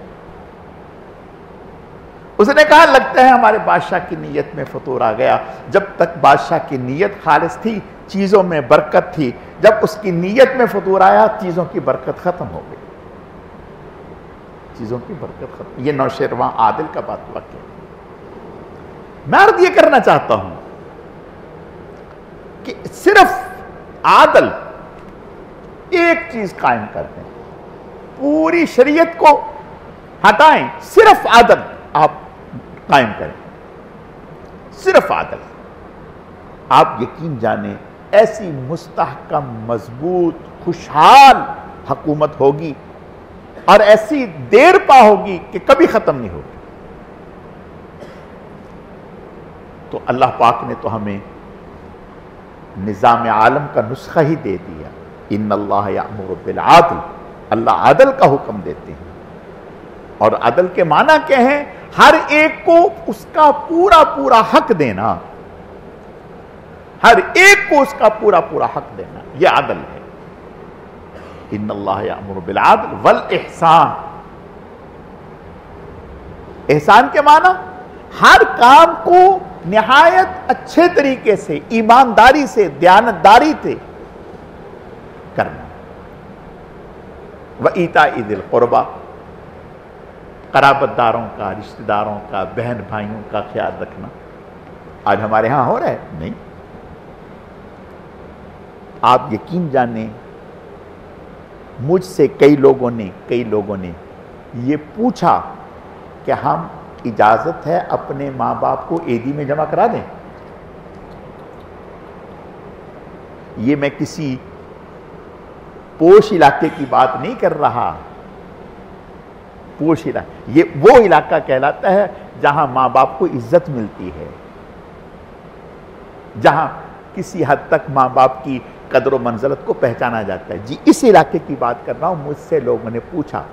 اس نے کہا لگتا ہے ہمارے بادشاہ کی نیت میں فطور آ گیا. جب تک بادشاہ کی نیت خالص تھی چیزوں میں برکت تھی، جب اس کی نیت میں فطور آیا چیزوں کی برکت ختم ہو گئی، چیزوں کی برکت ختم. یہ نوشیروان عادل کا بات واقعہ. میں عرض یہ کرنا چاہتا ہوں کہ صرف عادل ایک چیز قائم کر دیں، پوری شریعت کو ہٹائیں، صرف عادل آپ قائم کریں، صرف عادل. آپ یقین جانیں ایسی مستحکم، مضبوط، خوشحال حکومت ہوگی اور ایسی دیر پا ہوگی کہ کبھی ختم نہیں ہوگی. تو اللہ پاک نے تو ہمیں نظام عالم کا نسخہ ہی دے دیا. ان اللہ یأمر بالعدل، اللہ عدل کا حکم دیتے ہیں. اور عدل کے معنی کیا ہیں؟ ہر ایک کو اس کا پورا پورا حق دینا، ہر ایک کو اس کا پورا پورا حق دینا، یہ عدل ہے. ان اللہ یأمر بالعدل والاحسان. احسان کے معنی ہر کام کو نہایت اچھے طریقے سے، ایمانداری سے، دیانتداری سے کرنا. وَإِيتَاءِ ذِي الْقُرْبَى، قرابت داروں کا، رشتہ داروں کا، بہن بھائیوں کا خیال رکھنا. آج ہمارے ہاں ہو رہا ہے؟ نہیں. آپ یقین جانیں مجھ سے کئی لوگوں نے یہ پوچھا کہ ہم اجازت ہے اپنے ماں باپ کو عیدی میں جمع کرا دیں؟ یہ میں کسی پوش علاقے کی بات نہیں کر رہا. پوش علاقہ یہ وہ علاقہ کہلاتا ہے جہاں ماں باپ کو عزت ملتی ہے، جہاں کسی حد تک ماں باپ کی قدر و منزلت کو پہچانا جاتا ہے. جی اس علاقے کی بات کر رہا ہوں. مجھ سے لوگوں نے پوچھا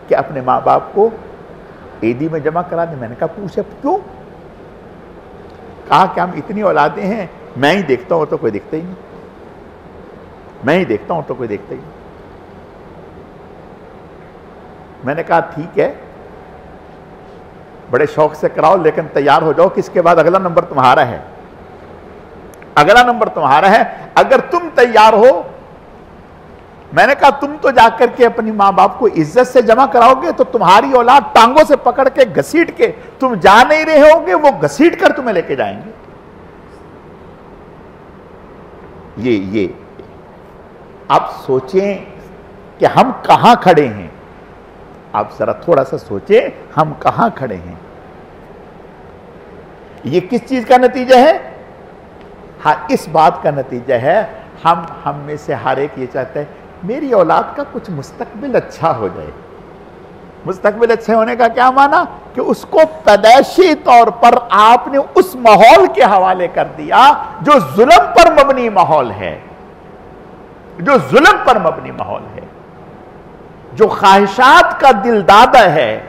کہ اپنے ماں باپ کو عیدی میں جمع کرا دیں. میں نے کہا پوچھے کیوں؟ کہا کہ ہم اتنی اولادیں ہیں، میں ہی دیکھتا ہوں تو کوئی دیکھتا ہی نہیں، میں ہی دیکھتا ہوں تو کوئی دیکھتا ہی نہیں. میں نے کہا ٹھیک ہے، بڑے شوق سے کراؤ، لیکن تیار ہو جاؤ کہ اس کے بعد اگلا نمبر تمہارا ہے، اگلا نمبر تمہارا ہے. اگر تم تیار ہو، میں نے کہا تم تو جا کر کے اپنی ماں باپ کو عزت سے جمع کراؤ گے تو تمہاری اولاد ٹانگوں سے پکڑ کے گھسیٹ کے، تم جا نہیں رہے ہو گے، وہ گھسیٹ کر تمہیں لے کے جائیں گے. یہ آپ سوچیں کہ ہم کہاں کھڑے ہیں. آپ ذرا تھوڑا سا سوچیں ہم کہاں کھڑے ہیں. یہ کس چیز کا نتیجہ ہے؟ ہاں اس بات کا نتیجہ ہے ہم میں سے ہر ایک یہ چاہتا ہے میری اولاد کا کچھ مستقبل اچھا ہو جائے. مستقبل اچھے ہونے کا کیا معنی؟ کہ اس کو پیدائشی طور پر آپ نے اس ماحول کے حوالے کر دیا جو ظلم پر مبنی ماحول ہے، جو ظلم پر مبنی ماحول ہے، جو خواہشات کا دل دادا ہے.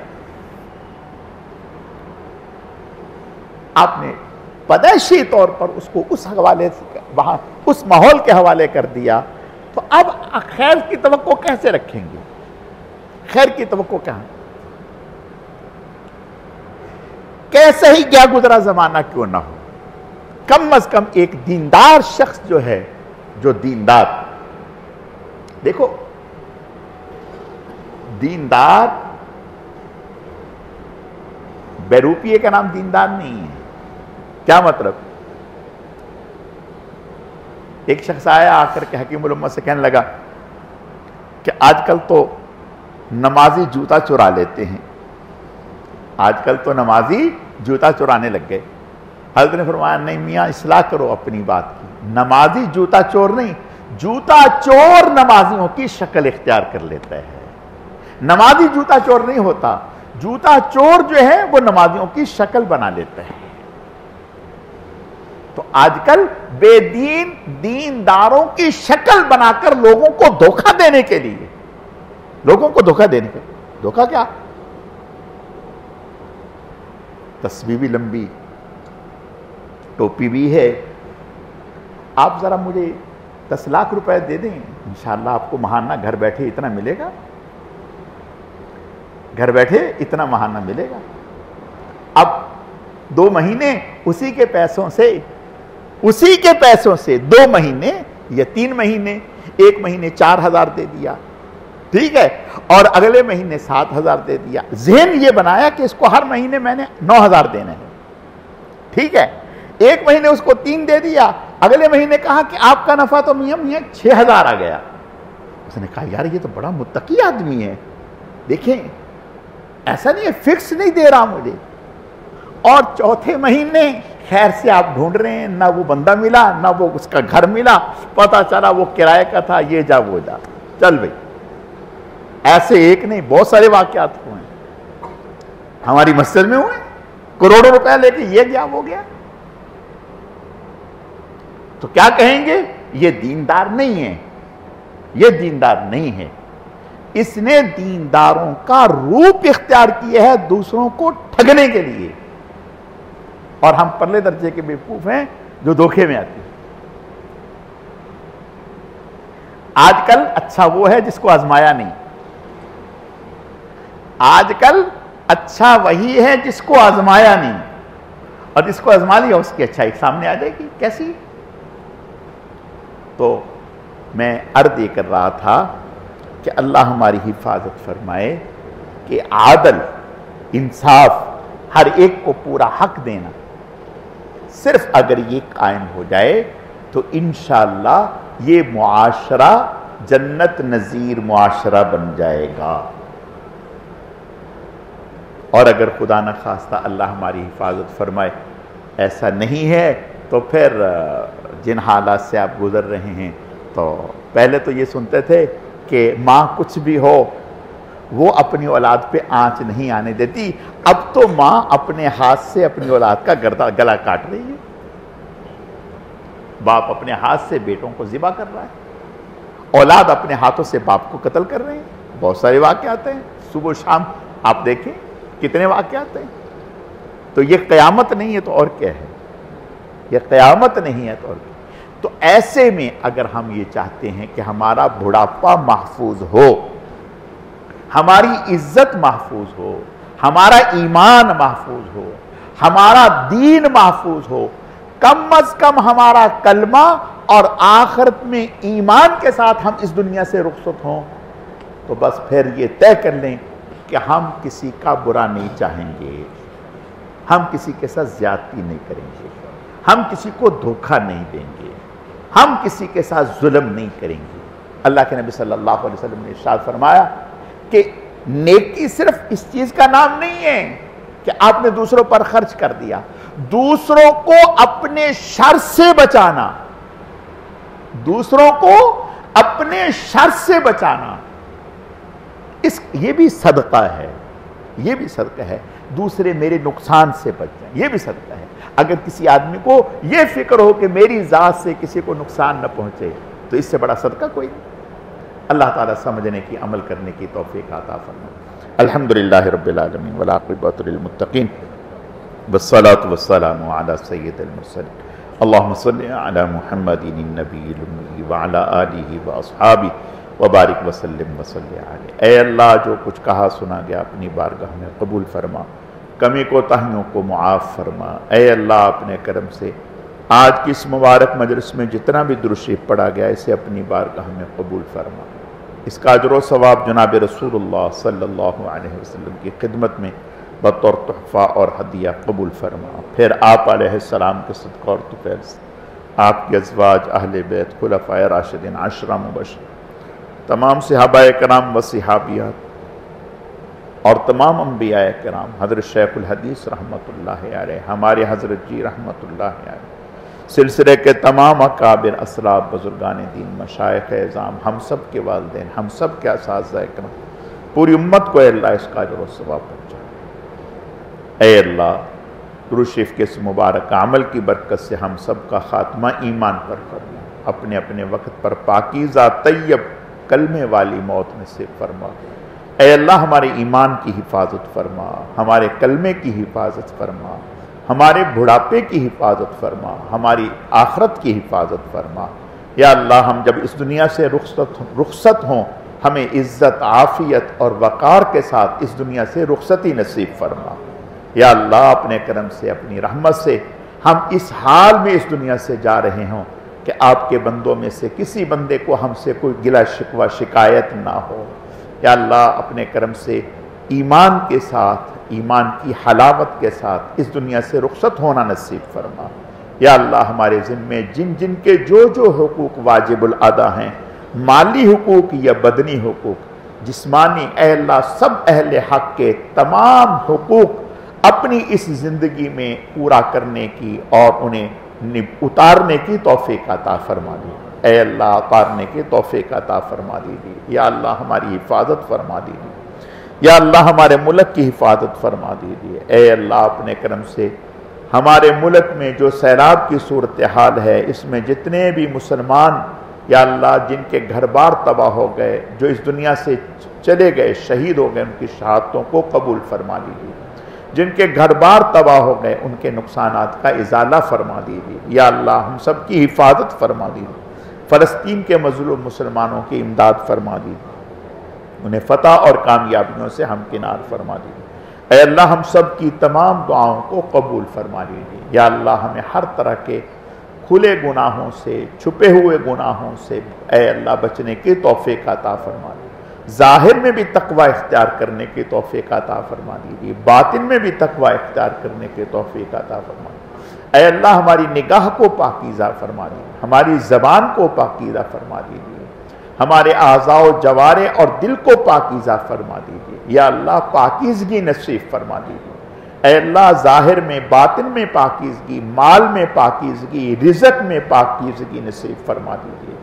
آپ نے پیدائشی طور پر اس کو اس حوالے سے وہاں اس ماحول کے حوالے کر دیا، تو اب خیر کی توقع کیسے رکھیں گے؟ خیر کی توقع کہاں؟ کیسے ہی کیا گزرا زمانہ کیوں نہ ہو، کم از کم ایک دیندار شخص جو ہے، جو دیندار، دیکھو دیندار بے روپیے کا نام دیندار نہیں ہے. کیا مطلب؟ ایک شخص آیا آ کر کے حکیم الامت سے کہنے لگا کہ آج کل تو نمازی جوتا چرا لیتے ہیں، آج کل تو نمازی جوتا چرانے لگ گئے. حضرت نے فرمایا نہیں میاں اصلاح کرو اپنی بات کی، نمازی جوتا چور نہیں، جوتا چور نمازیوں کی شکل اختیار کر لیتا ہے. نمازی جوتا چور نہیں ہوتا، جوتا چور جو ہے وہ نمازیوں کی شکل بنا لیتا ہے. تو آج کل بے دین دینداروں کی شکل بنا کر لوگوں کو دھوکہ دینے کے لیے، لوگوں کو دھوکہ دینے کے لیے، دھوکہ کیا؟ تسبیح بھی لمبی، ٹوپی بھی ہے. آپ ذرا مجھے 10 لاکھ روپے دے دیں، انشاءاللہ آپ کو ماہانہ گھر بیٹھے اتنا ملے گا، گھر بیٹھے اتنا ماہانہ ملے گا. اب 2 مہینے اسی کے پیسوں سے 2 مہینے یا 3 مہینے، 1 مہینے 4,000 دے دیا، ٹھیک ہے، اور اگلے مہینے 7,000 دے دیا. ذہن یہ بنایا کہ اس کو ہر مہینے میں نے 9,000 دینے ہیں، ٹھیک ہے. 1 مہینے اس کو 3 دے دیا، اگلے مہینے کہا کہ آپ کا نفع تو میاں 6,000 آ گیا. اس نے کہا یار یہ تو بڑا متقی آدمی ہے، دیکھیں ایسا نہیں ہے فکس نہیں دے رہا مجھے. اور چوتھے مہینے خیر سے آپ ڈھونڈ رہے ہیں، نہ وہ بندہ ملا نہ وہ اس کا گھر ملا، پتا چلا وہ کرائے کا تھا، یہ جا وہ جا. چل بھئی، ایسے ایک نہیں بہت سارے واقعات ہوئے ہیں، ہماری مسجد میں ہوئے، کروڑوں روپے لے کے یہ گیا وہ گیا. تو کیا کہیں گے؟ یہ دیندار نہیں ہے، یہ دیندار نہیں ہے. اس نے دینداروں کا روپ اختیار کیا ہے دوسروں کو ٹھگنے کے لیے، اور ہم پرلے درجے کے بیوقوف ہیں جو دھوکے میں آتے ہیں. آج کل اچھا وہ ہے جس کو آزمایا نہیں، آج کل اچھا وہی ہے جس کو آزمایا نہیں، اور جس کو آزما لیا اس کی اچھائی سامنے آ جائے گی. کیسی؟ تو میں عرض یہ کر رہا تھا کہ اللہ ہماری حفاظت فرمائے کہ عادل، انصاف، ہر ایک کو پورا حق دینا، صرف اگر یہ قائم ہو جائے تو انشاءاللہ یہ معاشرہ جنت نظیر معاشرہ بن جائے گا۔ اور اگر خدا نہ خواستہ اللہ ہماری حفاظت فرمائے ایسا نہیں ہے تو پھر جن حالات سے آپ گزر رہے ہیں، تو پہلے تو یہ سنتے تھے کہ ماں کچھ بھی ہو وہ اپنی اولاد پہ آنچ نہیں آنے دیتی، اب تو ماں اپنے ہاتھ سے اپنی اولاد کا گلا کاٹ رہی ہے، باپ اپنے ہاتھ سے بیٹوں کو ذبح کر رہا ہے، اولاد اپنے ہاتھوں سے باپ کو قتل کر رہے ہیں۔ بہت سارے واقعات ہیں، صبح و شام آپ دیکھیں کتنے واقعات ہیں۔ تو یہ قیامت نہیں ہے تو اور کیا ہے؟ یہ قیامت نہیں ہے تو اور کیا؟ تو ایسے میں اگر ہم یہ چاہتے ہیں کہ ہمارا بڑھاپا محفوظ ہو، ہماری عزت محفوظ ہو، ہمارا ایمان محفوظ ہو، ہمارا دین محفوظ ہو، کم از کم ہمارا کلمہ اور آخرت میں ایمان کے ساتھ ہم اس دنیا سے رخصت ہوں، تو بس پھر یہ طے کر لیں کہ ہم کسی کا برا نہیں چاہیں گے، ہم کسی کے ساتھ زیادتی نہیں کریں گے، ہم کسی کو دھوکہ نہیں دیں گے، ہم کسی کے ساتھ ظلم نہیں کریں گے۔ اللہ کے نبی صلی اللہ علیہ وسلم نے ارشاد فرمایا کہ نیکی صرف اس چیز کا نام نہیں ہے کہ آپ نے دوسروں پر خرچ کر دیا، دوسروں کو اپنے شر سے بچانا، دوسروں کو اپنے شر سے بچانا، یہ بھی صدقہ ہے، یہ بھی صدقہ ہے۔ دوسرے میرے نقصان سے بچ جائیں، یہ بھی صدقہ ہے۔ اگر کسی آدمی کو یہ فکر ہو کہ میری ذات سے کسی کو نقصان نہ پہنچے تو اس سے بڑا صدقہ کوئی نہیں۔ اللہ تعالیٰ سمجھنے کی، عمل کرنے کی توفیق عطا فرمائے۔ الحمدللہ رب العالمین والعاقبۃ للمتقین والصلاة والسلام علی سید المرسلین اللہم صلی علی محمد النبی الأمی وعلی آلہ واصحابہ وبارک وسلم وصلی علیہ۔ اے اللہ، جو کچھ کہا سنا گیا اپنی بارگاہ میں قبول فرما، کمی کوتاہیوں کو معاف فرما۔ اے اللہ، اپنے کرم سے آج کی اس مبارک مجلس میں جتنا بھی درود شریف پڑھا گیا اسے اپنی بارگاہ میں قبول فرما، اس کا اجر و ثواب جناب رسول اللہ صلی اللہ علیہ وسلم کی خدمت میں بطور تحفہ اور ہدیہ قبول فرما۔ پھر آپ علیہ السلام کے صدقہ اور طفیل سے آپ کے ازواج، اہل بیت، خلفائے راشدین، عشرہ مبشرین، تمام صحابہ کرام و صحابیات اور تمام انبیاء کرام، حضرت شیخ الحدیث رحمت اللہ علیہ، ہمارے حضرت جی رحمت اللہ علیہ، سلسلے کے تمام اکابر، اسلاف، بزرگان دین، مشائخ اعظام، ہم سب کے والدین، ہم سب کے اساتذہ کرام، پوری امت کو اے اللہ اس کا اجر و ثواب پہنچا۔ اے اللہ، درود شریف کے اس مبارک عمل کی برکت سے ہم سب کا خاتمہ ایمان پر فرما، اپنے اپنے وقت پر پاکیزہ طیب کلمے والی موت نصیب فرما۔ اے اللہ، ہمارے ایمان کی حفاظت فرما، ہمارے کلمے کی حفاظت فرما، ہمارے بڑھاپے کی حفاظت فرما، ہماری آخرت کی حفاظت فرما۔ یا اللہ، ہم جب اس دنیا سے رخصت ہوں ہمیں عزت، عافیت اور وقار کے ساتھ اس دنیا سے رخصتی نصیب فرما۔ یا اللہ، اپنے کرم سے، اپنی رحمت سے ہم اس حال میں اس دنیا سے جا رہے ہوں کہ آپ کے بندوں میں سے کسی بندے کو ہم سے کوئی گلہ شکوہ شکایت نہ ہو۔ یا اللہ، اپنے کرم سے ایمان کے ساتھ، ایمان کی حلاوت کے ساتھ اس دنیا سے رخصت ہونا نصیب فرما۔ یا اللہ، ہمارے ذمے جن جن کے جو جو حقوق واجب الادا ہیں، مالی حقوق یا بدنی حقوق، جسمانی، اے اللہ، سب اہل حق کے تمام حقوق اپنی اس زندگی میں پورا کرنے کی اور انہیں اتارنے کی توفیق عطا فرما دی۔ اے اللہ، اتارنے کی توفیق عطا فرما دیجیے۔ یا اللہ، ہماری حفاظت فرما دیجیے۔ یا اللہ، ہمارے ملک کی حفاظت فرما دیجیے۔ اے اللہ، اپنے کرم سے ہمارے ملک میں جو سیلاب کی صورتحال ہے، اس میں جتنے بھی مسلمان یا اللہ جن کے گھر بار تباہ ہو گئے، جو اس دنیا سے چلے گئے، شہید ہو گئے، ان کی شہادتوں کو قبول فرما دیجیے۔ جن کے گھر بار تباہ ہو گئے ان کے نقصانات کا ازالہ فرما دیجیے۔ یا اللہ، ہم سب کی حفاظت فرما دیجیے۔ فلسطین کے مظلوم مسلمانوں کی امداد فرما دیجیے، انہیں فتح اور کامیابیوں سے ہمکنار فرما دیجیے۔ اے اللہ، ہم سب کی تمام دعاؤں کو قبول فرما دیجیے۔ یا اللہ، ہمیں ہر طرح کے کھلے گناہوں سے، چھپے ہوئے گناہوں سے اے اللہ بچنے کی توفیق عطا فرما دیجیے۔ ظاہر میں بھی تقوی اختیار کرنے کی توفیق عطا فرما دیجیے، باطن میں بھی تقوی اختیار کرنے کی توفیق عطا فرما دیجیے۔ اے اللہ ہماری نگاہ کو پاکیزہ فرما دیجیے، ہماری زبان کو پاکیزہ فرما دیجیے، ہمارے اعضاء و جوارح اور دل کو پاکیزہ فرما دیجیے، یا اللہ پاکیزگی نصیب فرما دیجیے۔ اے اللہ ظاہر میں باطن میں پاکیزگی، مال میں پاکیزگی، رزق میں پاکیزگی نصیب فرما دیجیے،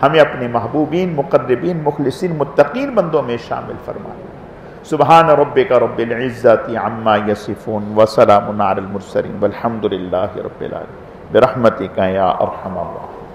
ہمیں اپنے محبوبین، مقربین، مخلصین، متقین بندوں میں شامل فرما دیجیے۔ سبحان ربک رب العزت عما یصفون وسلام علی المرسلین والحمد للہ رب العالمین برحمتک یا ارحم الراحمین۔